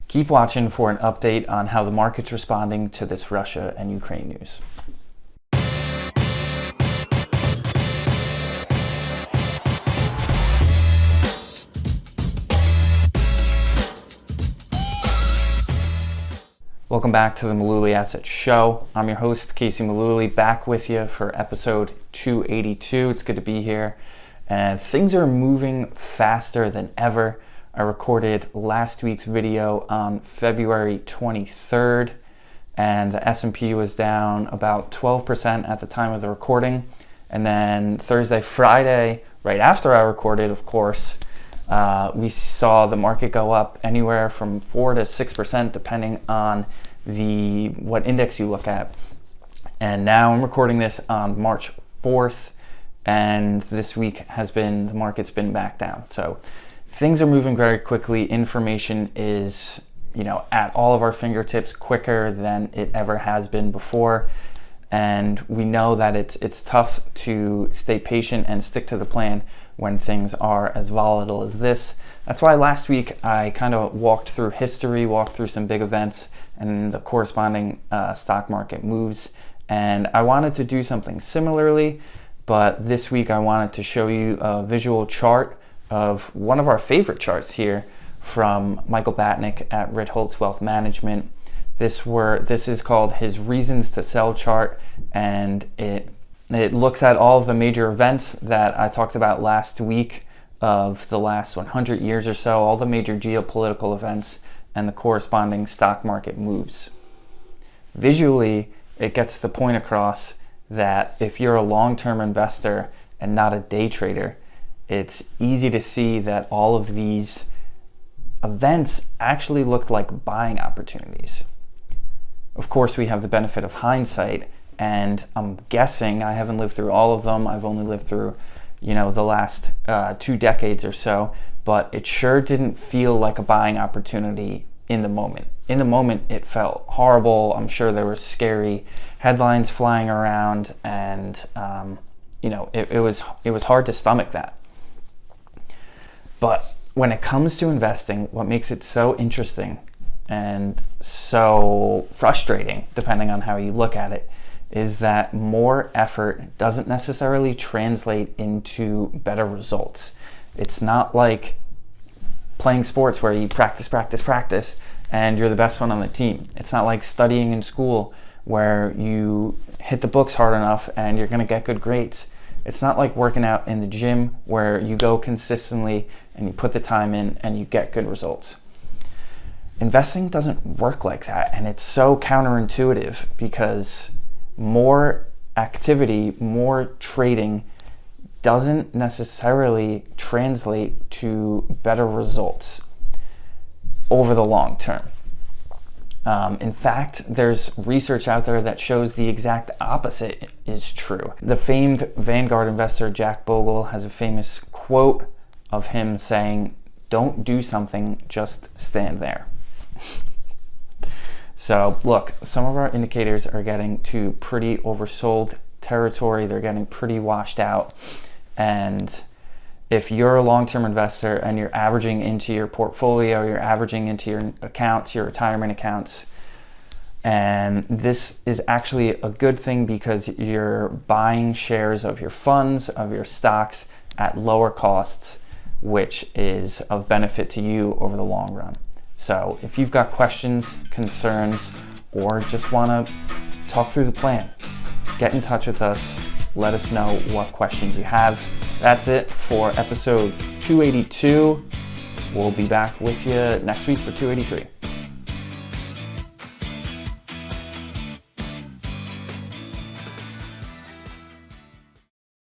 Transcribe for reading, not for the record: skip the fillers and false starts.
Keep watching for an update on how the market's responding to this Russia and Ukraine news. Welcome back to the Mullooly Asset Show. I'm your host, Casey Mullooly, back with you for episode 282. It's good to be here. And things are moving faster than ever. I recorded last week's video on February 23rd, and the S&P was down about 12% at the time of the recording. And then Thursday, Friday, right after I recorded, of course, we saw the market go up anywhere from 4 to 6%, depending on what index you look at. And now I'm recording this on March 4th, and this week the market's been back down. So things are moving very quickly. Information is, at all of our fingertips quicker than it ever has been before. And we know that it's tough to stay patient and stick to the plan when things are as volatile as this. That's why last week I kind of walked through history, walked through some big events and the corresponding stock market moves. And I wanted to do something similarly, but this week I wanted to show you a visual chart of one of our favorite charts here from Michael Batnick at Ritholtz Wealth Management. This is called his Reasons to Sell chart, and it looks at all of the major events that I talked about last week of the last 100 years or so, all the major geopolitical events and the corresponding stock market moves. Visually, it gets the point across that if you're a long-term investor and not a day trader, it's easy to see that all of these events actually looked like buying opportunities. Of course, we have the benefit of hindsight, and I'm guessing, I haven't lived through all of them. I've only lived through, the last 2 decades or so, but it sure didn't feel like a buying opportunity in the moment. In the moment, it felt horrible. I'm sure there were scary headlines flying around, and it was hard to stomach that. But when it comes to investing, what makes it so interesting and so frustrating, depending on how you look at it, is that more effort doesn't necessarily translate into better results. It's not like playing sports where you practice, and you're the best one on the team. It's not like studying in school where you hit the books hard enough and you're gonna get good grades. It's not like working out in the gym where you go consistently and you put the time in and you get good results. Investing doesn't work like that, and it's so counterintuitive because more activity, more trading doesn't necessarily translate to better results over the long term. In fact, there's research out there that shows the exact opposite is true. The famed Vanguard investor Jack Bogle has a famous quote of him saying, "Don't do something, just stand there." So look, some of our indicators are getting to pretty oversold territory. They're getting pretty washed out. And if you're a long-term investor and you're averaging into your portfolio, you're averaging into your accounts, your retirement accounts, and this is actually a good thing because you're buying shares of your funds, of your stocks at lower costs, which is of benefit to you over the long run. So if you've got questions, concerns, or just want to talk through the plan, get in touch with us. Let us know what questions you have. That's it for episode 282. We'll be back with you next week for 283.